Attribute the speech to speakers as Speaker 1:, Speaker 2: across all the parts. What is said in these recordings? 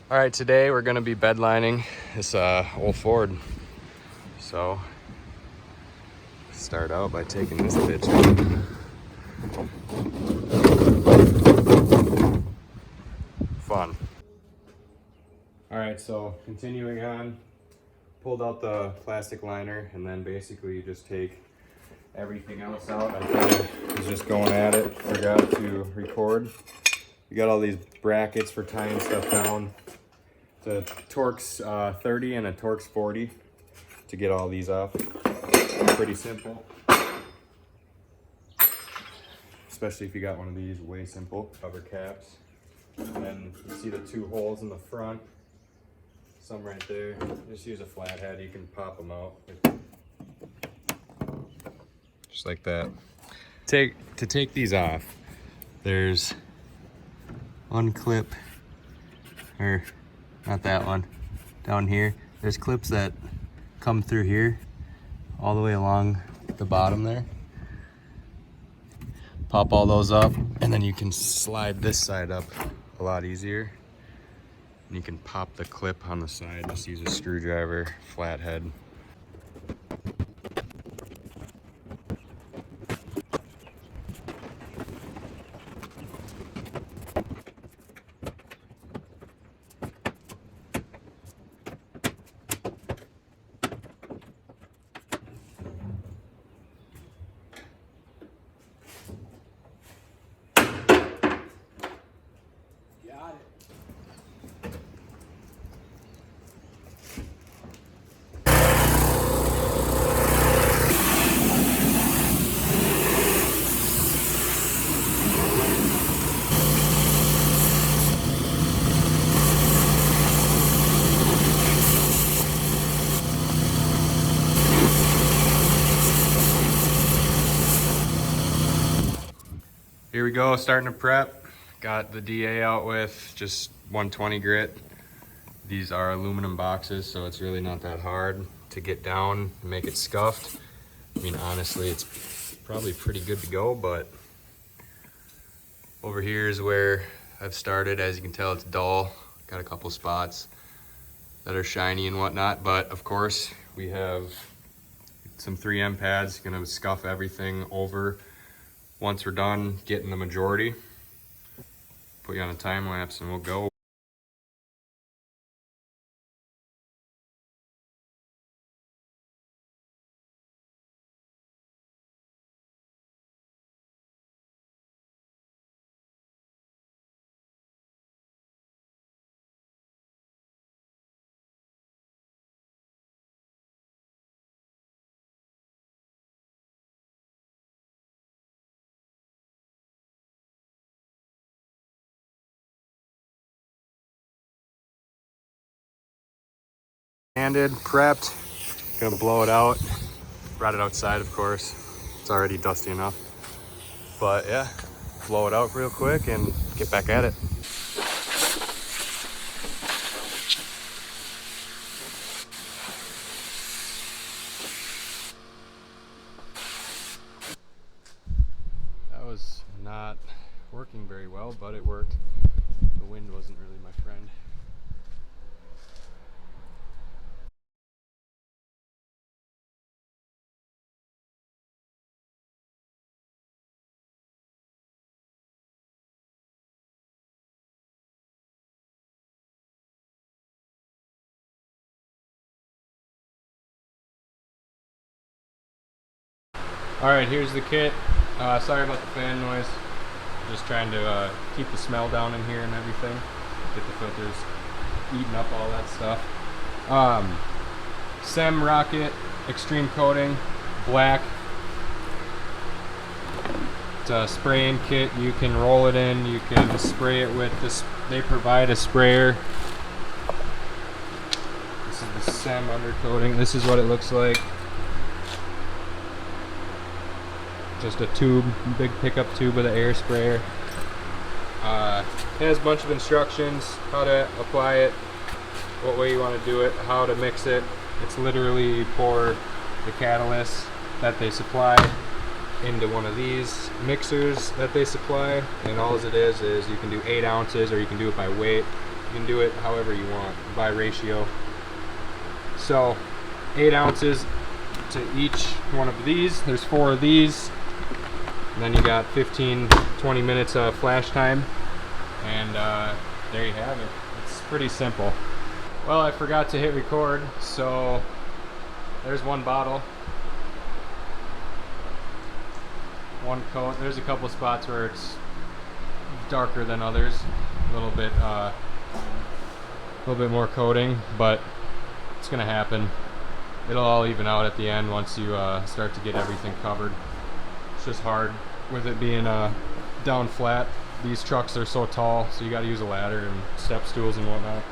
Speaker 1: All right, today we're gonna be bedlining this old Ford. So, start out by taking this bitch out. Fun. All right, so continuing on, pulled out the plastic liner, and then basically you just take everything else out. I kind of was just going at it, forgot to record. You got all these brackets for tying stuff down. The Torx 30 and a Torx 40 to get all these off. Pretty simple. Especially if you got one of these, way simple. Cover caps. And then you see the two holes in the front. Some right there. Just use a flathead, you can pop them out. Just like that. To take these off, there's one clip, or not that one, down here. There's clips that come through here all the way along the bottom there. Pop all those up, and then you can slide this side up a lot easier. And you can pop the clip on the side. Just use a screwdriver, flathead. Here we go, starting to prep. Got the DA out with just 120 grit. These are aluminum boxes, so it's really not that hard to get down and make it scuffed. I mean, honestly, it's probably pretty good to go, but over here is where I've started. As you can tell, it's dull. Got a couple spots that are shiny and whatnot, but of course, we have some 3M pads. Gonna scuff everything over. Once we're done getting the majority, put you on a time lapse and we'll go. Handed, prepped, gonna blow it out. Brought it outside, of course. It's already dusty enough. But yeah, blow it out real quick and get back at it. That was not working very well, but it worked. The wind wasn't really my friend. All right, here's the kit. Sorry about the fan noise. Just trying to keep the smell down in here and everything. Get the filters eating up all that stuff. SEM Rocket Extreme Coating, black. It's a spraying kit. You can roll it in. You can spray it with this. They provide a sprayer. This is the SEM undercoating. This is what it looks like. Just a tube, big pickup tube with an air sprayer. It has a bunch of instructions, how to apply it, what way you want to do it, how to mix it. It's literally pour the catalyst that they supply into one of these mixers that they supply, and all it is you can do 8 ounces or you can do it by weight. You can do it however you want by ratio. So 8 ounces to each one of these. There's 4 of these. And then you got 15-20 minutes of flash time. And there you have it. It's pretty simple. Well, I forgot to hit record, so there's one bottle. One coat. There's a couple spots where it's darker than others. A little bit more coating, but it's gonna happen. It'll all even out at the end once you start to get everything covered. It's just hard with it being down flat. These trucks are so tall, so you got to use a ladder and step stools and whatnot.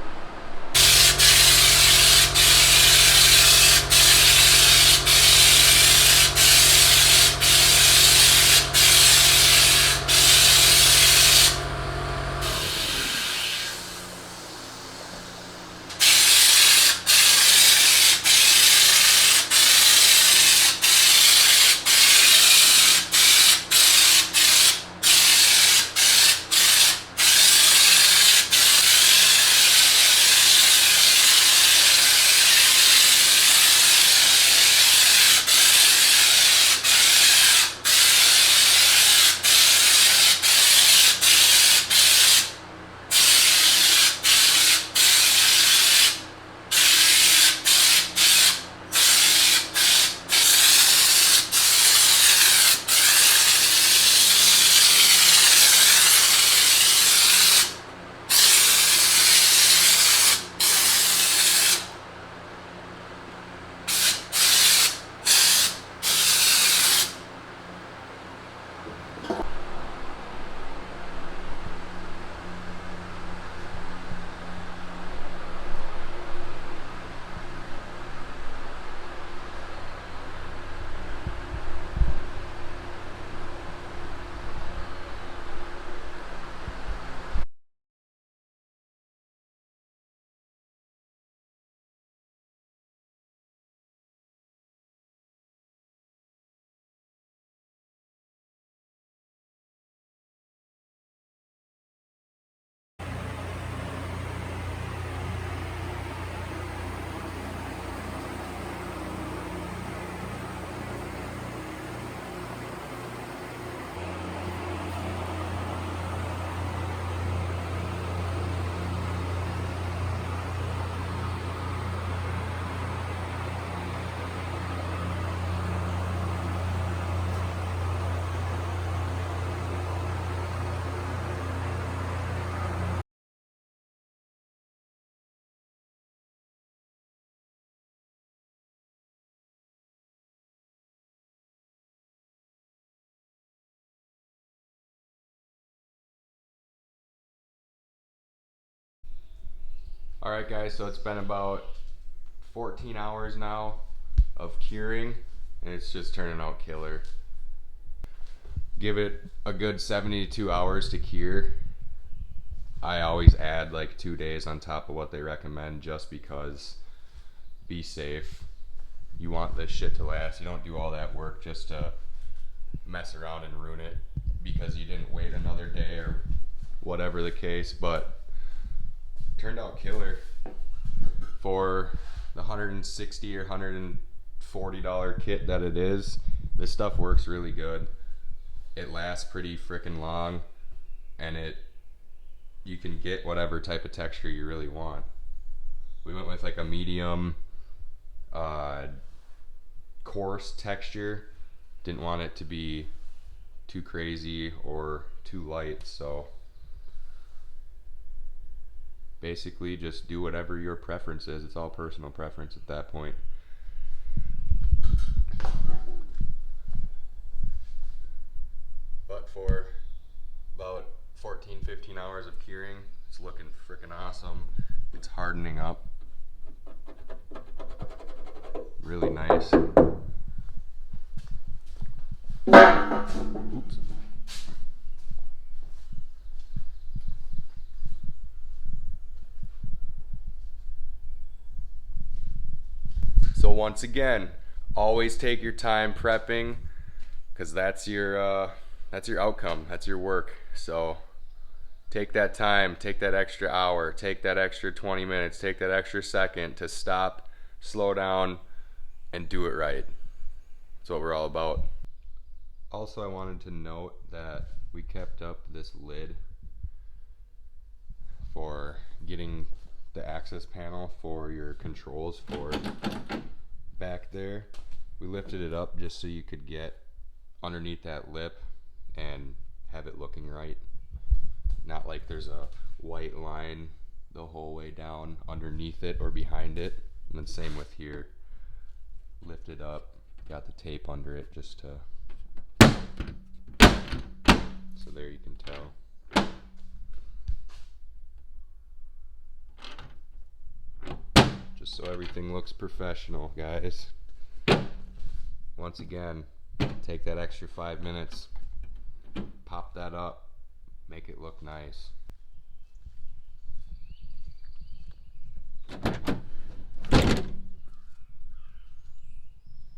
Speaker 1: Alright guys, so it's been about 14 hours now of curing, and it's just turning out killer. Give it a good 72 hours to cure. I always add like 2 days on top of what they recommend just because. Be safe. You want this shit to last. You don't do all that work just to mess around and ruin it because you didn't wait another day or whatever the case, but turned out killer for the $160 or $140 kit that it is. This stuff works really good. It lasts pretty freaking long, and you can get whatever type of texture you really want. We went with like a medium coarse texture. Didn't want it to be too crazy or too light, so basically just do whatever your preference is. It's all personal preference at that point. But for about 14-15 hours of curing, it's looking freaking awesome. It's hardening up really nice. Oops. So once again, always take your time prepping, because that's your outcome, that's your work. So Take that time, take that extra hour, take that extra 20 minutes, take that extra second to stop, slow down, and do it right. That's what we're all about. Also, I wanted to note that we kept up this lid for getting the access panel for your controls for back there. We lifted it up just so you could get underneath that lip and have it looking right. Not like there's a white line the whole way down underneath it or behind it. And then same with here. Lift it up, got the tape under it just to, so there you can tell. Just so everything looks professional, guys. Once again, take that extra 5 minutes, pop that up, make it look nice.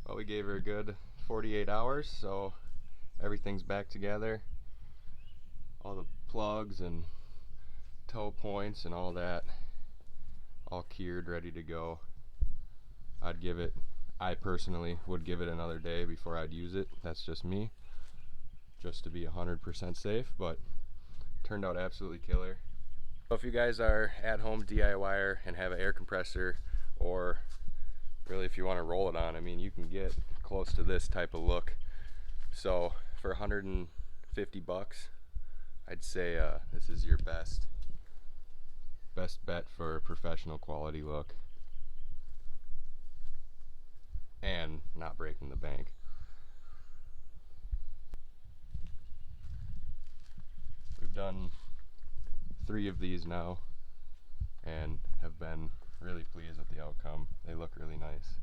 Speaker 1: Well, we gave her a good 48 hours, so everything's back together. All the plugs and toe points and all that, all cured, ready to go. I personally would give it another day before I'd use it. That's just me, just to be 100% safe, but turned out absolutely killer. So if you guys are at home DIYer and have an air compressor, or really if you want to roll it on, I mean, you can get close to this type of look. So for 150 bucks, I'd say this is your best bet for a professional quality look and not breaking the bank. We've done 3 of these now and have been really pleased with the outcome. They look really nice.